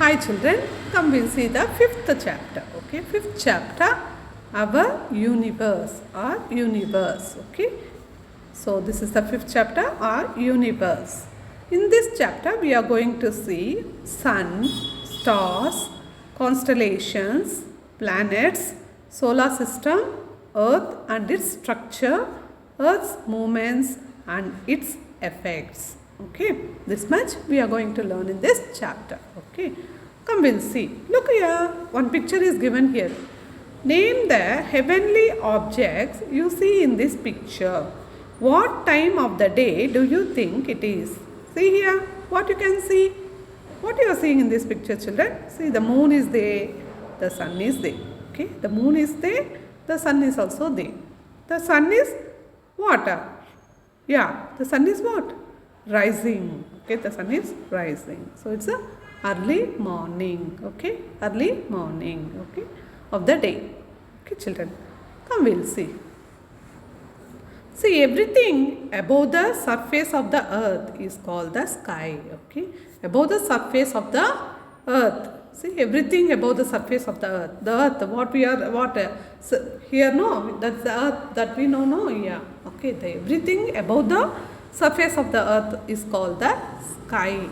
Hi children, come we'll see the fifth chapter. Okay, fifth chapter, our universe or universe. Okay, so this is the fifth chapter, our universe. In this chapter, we are going to see sun, stars, constellations, planets, solar system, earth and its structure, earth's movements and its effects. Okay, this much we are going to learn in this chapter. Okay, come we'll see. Look here, one picture is given here. Name the heavenly objects you see in this picture. What time of the day do you think it is? See here, what you can see. What you are seeing in this picture, children? See, the moon is there, the sun is there. Okay, the moon is there, the sun is also there. The sun is what? Yeah, the sun is what? Rising. Okay, the sun is rising. So it's a early morning. Okay, early morning. Okay, of the day. Okay, children, come we'll see. See, everything above the surface of the earth is called the sky. Okay, above the surface of the earth. See, everything above the surface of the earth. The earth, what we are, what so here, no, that's the earth that we know, no, yeah. Okay, the everything above the surface of the earth is called the sky.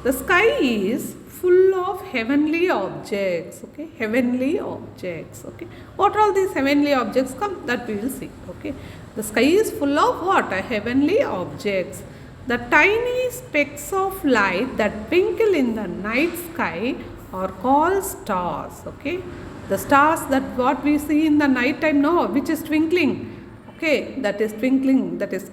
The sky is full of heavenly objects. Okay, heavenly objects. Okay, what are all these heavenly objects? Come, that we will see. Okay, the sky is full of what? Heavenly objects. The tiny specks of light that twinkle in the night sky are called stars. Okay, the stars that what we see in the night time, no, which is twinkling. Okay, that is twinkling, that is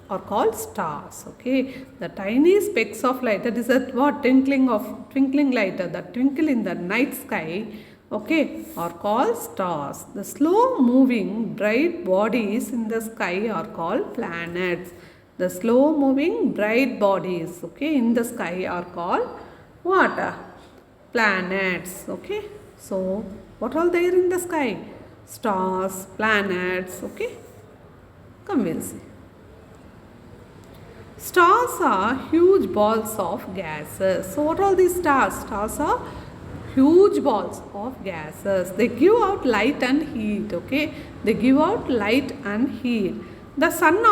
are called stars. Okay, the tiny specks of light, that is what? Twinkling light that twinkle in the night sky, okay, are called stars. The slow moving bright bodies in the sky are called planets. The slow moving bright bodies, okay, in the sky are called what? Planets. Okay, so what all there in the sky? Stars, planets. Okay, come we'll see. Stars are huge balls of gases. So what are these stars? Stars are huge balls of gases. They give out light and heat. Okay, they give out light and heat. The sun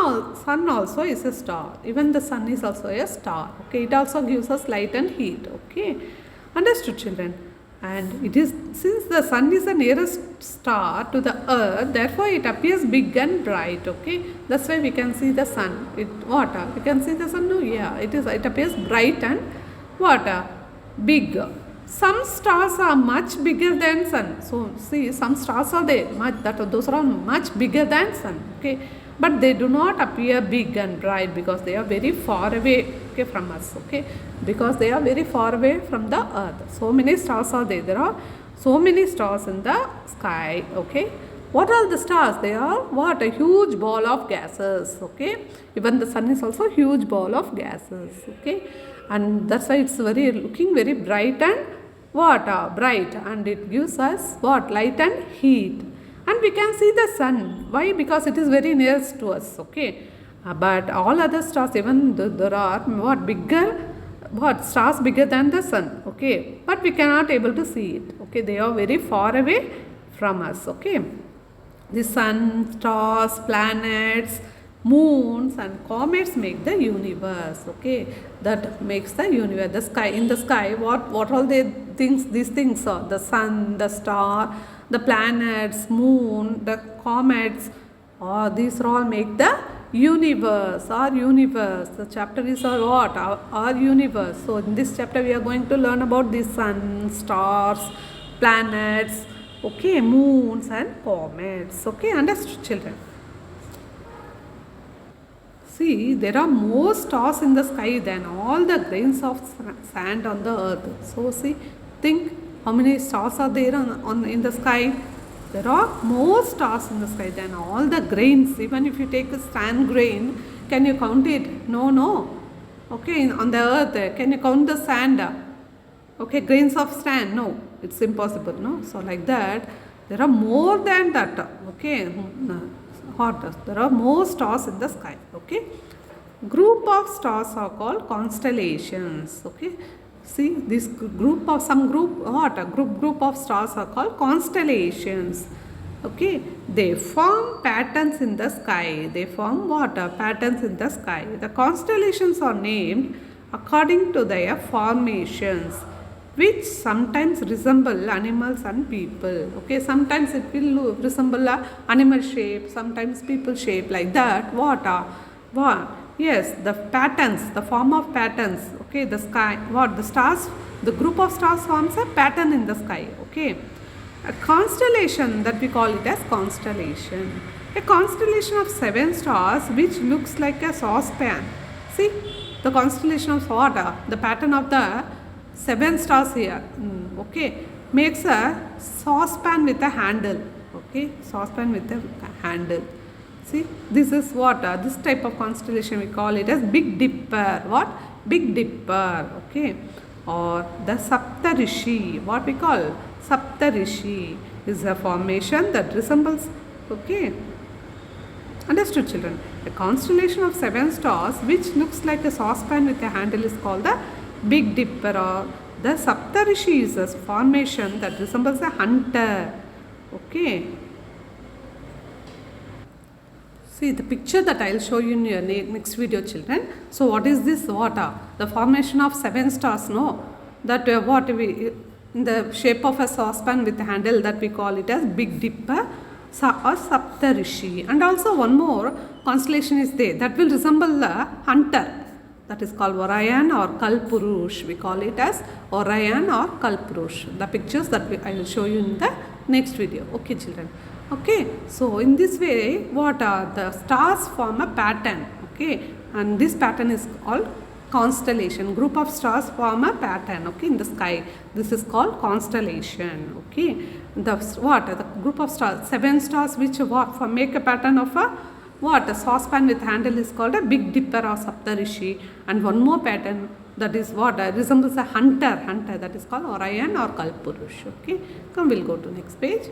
also is a star. Even the sun is also a star. Okay, it also gives us light and heat. Okay, understood, children? And it is, since the sun is the nearest star to the earth, therefore it appears big and bright. Okay, that's why we can see the sun. We can see the sun. No, yeah, it appears bright and big. Some stars are much bigger than sun. So see, some stars are there, those are much bigger than sun. Okay, but they do not appear big and bright because they are very far away, okay, from us. Okay, because they are very far away from the earth. So many stars are there. There are so many stars in the sky. Okay, what are the stars? They are what? A huge ball of gases. Okay, even the sun is also a huge ball of gases. Okay, and that's why it's looking very bright and bright, and it gives us what? Light and heat. And we can see the sun. Why? Because it is very nearest to us. Okay, but all other stars, even there are stars bigger than the sun. Okay, but we cannot able to see it. Okay, they are very far away from us. Okay, the sun, stars, planets, moons and comets make the universe. Okay, that makes the universe. The sky, in the sky, what all these things are? The sun, the star, the planets, moon, the comets, these all make the universe. Our universe. The chapter is our universe. So in this chapter we are going to learn about the sun, stars, planets, okay, moons and comets. Okay, understood, children? See, there are more stars in the sky than all the grains of sand on the earth. So see, think how many stars are there in the sky. There are more stars in the sky than all the grains. Even if you take a sand grain, can you count it? No. Okay, on the earth, can you count the sand? Okay, grains of sand? No, it's impossible. No, so like that, there are more than that. Okay, there are more stars in the sky. Okay, group of stars are called constellations. Okay, See, this group of some group, what a group of stars are called constellations. Okay, they form patterns in the sky. They form what? Patterns in the sky. The constellations are named according to their formations, which sometimes resemble animals and people. Okay, sometimes it will resemble a animal shape, sometimes people shape, like that. What? Yes, the patterns, the form of patterns. Okay, the sky, what? The stars, the group of stars forms a pattern in the sky. Okay, a constellation, that we call it as constellation. A constellation of 7 stars which looks like a saucepan. See, the constellation of water, the pattern of the 7 stars here. Okay, makes a saucepan with a handle. Okay, saucepan with a handle. See, this is what? This type of constellation we call it as Big Dipper. What? Big Dipper. Okay, or the Saptarishi. What we call? Saptarishi is a formation that resembles. Okay, understood, children? A constellation of 7 stars which looks like a saucepan with a handle is called the Big Dipper, or the Saptarishi is a formation that resembles a hunter. Okay. See the picture that I will show you in your next video, children. So what is this water? The formation of 7 stars, no? That what we, in the shape of a saucepan with a handle, that we call it as Big Dipper or Saptarishi. And also one more constellation is there that will resemble the hunter. That is called Orion or Kalpurush. We call it as Orion or Kalpurush. The pictures that I will show you in the next video. Okay, children. Okay, so in this way, what are the stars form a pattern. Okay, and this pattern is called constellation. Group of stars form a pattern. Okay, in the sky. This is called constellation. Okay, the what? The group of stars, 7 stars which what make a pattern of a what? A saucepan with handle is called a Big Dipper or Saptarishi. And one more pattern, that is what? Resembles a hunter. That is called Orion or Kalpurush. Okay, come, we'll go to next page.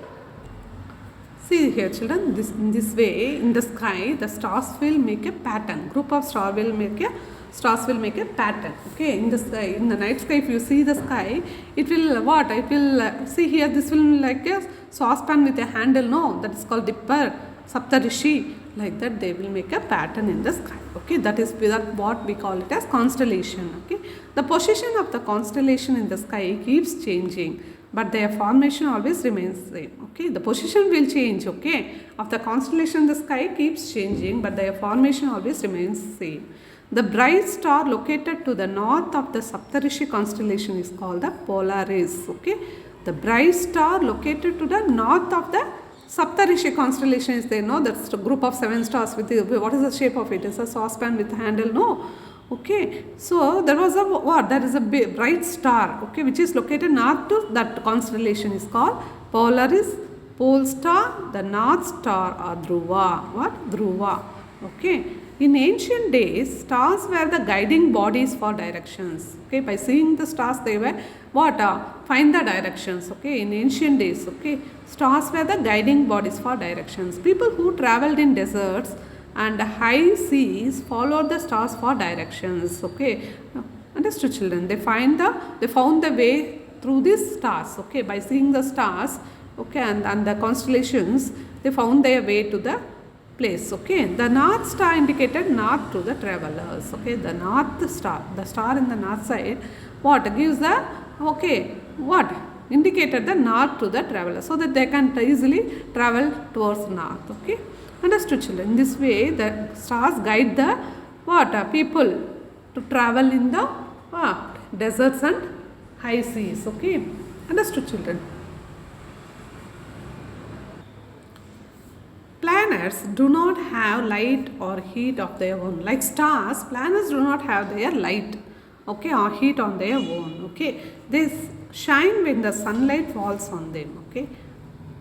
See here, children, in this way, in the sky, the stars will make a pattern. Group of stars will make a pattern. Okay, in the sky, in the night sky, if you see the sky, it will what? It will see here. This will like a saucepan with a handle. No, that is called Dipper, Saptarishi. Like that, they will make a pattern in the sky. Okay, that is what we call it as constellation. Okay, the position of the constellation in the sky keeps changing, but their formation always remains same. Okay, the position will change. Okay, of the constellation in the sky keeps changing, but their formation always remains same. The bright star located to the north of the Saptarishi constellation is called the Polaris. Okay, the bright star located to the north of the Saptarishi constellation is there. No, that's a group of 7 stars with the, what is the shape of it? It's a saucepan with a handle. No. Okay, so there was a what? There is a bright star. Okay, which is located north to that constellation is called Polaris, pole star, the north star, or Dhruva. What? Dhruva. Okay. In ancient days, stars were the guiding bodies for directions. Okay, by seeing the stars, they were what? Find the directions. Okay, in ancient days, okay, stars were the guiding bodies for directions. People who traveled in deserts and high seas followed the stars for directions. Okay, understood, children? They found the way through these stars. Okay, by seeing the stars. Okay, and the constellations, they found their way to the place. Okay, the north star indicated north to the travelers. Okay, the north star, the star in the north side, what gives the, okay, what indicated the north to the traveler, so that they can easily travel towards north. Okay, understood, children? In this way, the stars guide the what people to travel in the deserts and high seas. Okay, understood, children? Planets do not have light or heat of their own. Like stars, planets do not have their light, okay, or heat on their own. Okay, they shine when the sunlight falls on them. Okay,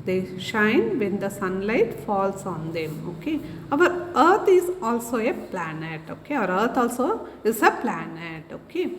they shine when the sunlight falls on them. Okay, our Earth is also a planet. Okay, our Earth also is a planet. Okay,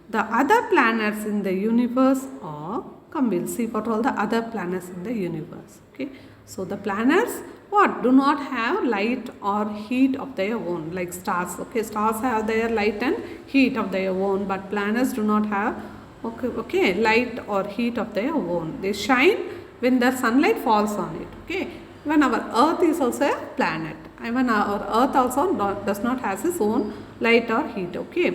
the other planets in the universe are, come, we'll see what all the other planets in the universe. Okay, so the planets what? Do not have light or heat of their own, like stars. Okay, stars have their light and heat of their own, but planets do not have okay, light or heat of their own. They shine when the sunlight falls on it. Okay, even our Earth is also a planet. Even our Earth also does not has its own light or heat. Okay,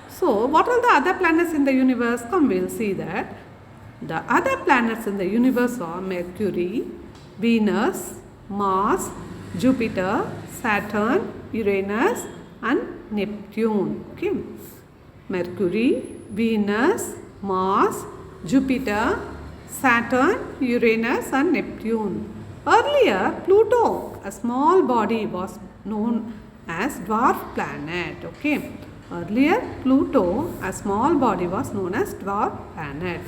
so what are the other planets in the universe? Come, we'll see that. The other planets in the universe are Mercury, Venus, Mars, Jupiter, Saturn, Uranus and Neptune. Okay, Mercury, Venus, Mars, Jupiter, Saturn, Uranus and Neptune. Earlier, Pluto, a small body, was known as dwarf planet. Okay, earlier Pluto, a small body, was known as dwarf planet.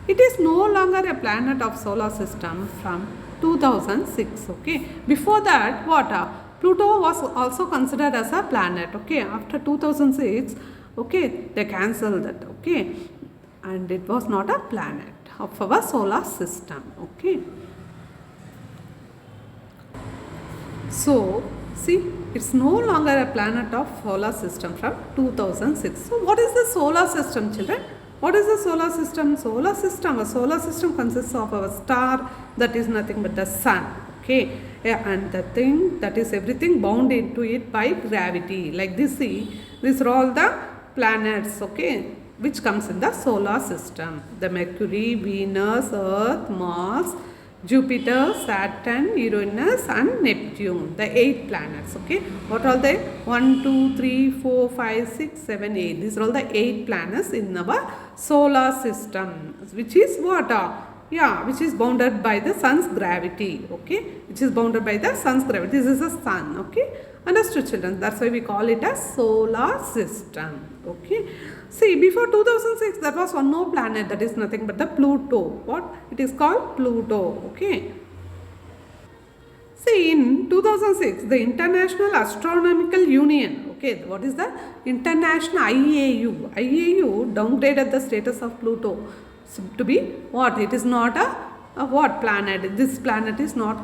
It is no longer a planet of solar system from 2006. Okay, before that, what? Pluto was also considered as a planet. Okay, after 2006, okay, they cancelled that. Okay, and it was not a planet of our solar system. Okay, so see, it's no longer a planet of solar system from 2006. So what is the solar system, children? What is the solar system? Solar system, a solar system consists of our star, that is nothing but the sun. Okay, yeah, and the thing that is everything bound into it by gravity. Like this, see, these are all the planets, okay, which comes in the solar system. The Mercury, Venus, Earth, Mars, Jupiter, Saturn, Uranus and Neptune, the 8 planets. Okay, what are they? 1, 2, 3, 4, 5, 6, 7, 8. These are all the 8 planets in our solar system, which is what? Yeah, which is bounded by the sun's gravity. Okay, which is bounded by the sun's gravity. This is the sun. Okay, understood, children? That's why we call it a solar system. Okay, see, before 2006 there was one more planet, that is nothing but the Pluto. What? It is called Pluto. Okay, see, in 2006 the International Astronomical Union, okay, what is the International IAU downgraded the status of Pluto to be what? It is not a what planet? This planet is not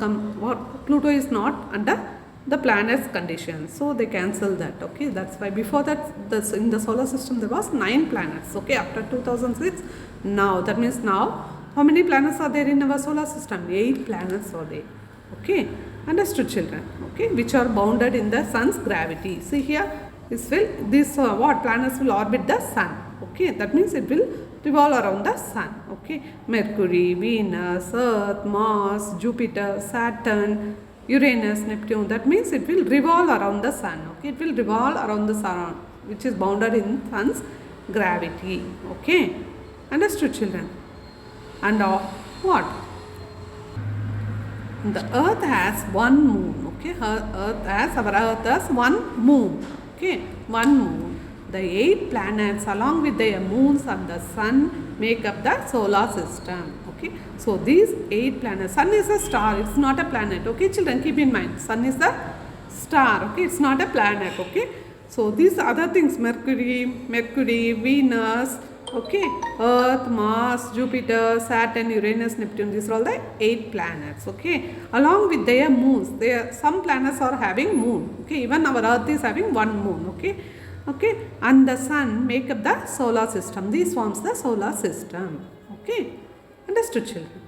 Pluto is not under the planet's condition, so they cancel that. Okay, that's why before that in the solar system there was 9 planets. Okay, after 2006, now that means now how many planets are there in our solar system? 8 planets are there. Okay, understood, children? Okay, which are bounded in the sun's gravity. See here, what planets will orbit the sun. Okay, that means it will revolve around the sun. Okay, Mercury, Venus, Earth, Mars, Jupiter, Saturn, Uranus, Neptune. That means it will revolve around the sun. Okay, it will revolve around the sun, which is bounded in sun's gravity. Okay, understood, children? And what? The Earth has one moon. Okay, our Earth has one moon. Okay, one moon. The 8 planets along with their moons and the sun make up the solar system. Okay, so these 8 planets. Sun is a star, it's not a planet. Okay, children, keep in mind, sun is the star. Okay, it's not a planet. Okay, so these other things, Mercury, Venus, okay, Earth, Mars, Jupiter, Saturn, Uranus, Neptune, these are all the 8 planets. Okay, along with their moons. Some planets are having moon. Okay, even our Earth is having one moon. Okay, and the sun make up the solar system. This forms the solar system. Okay, understood, children?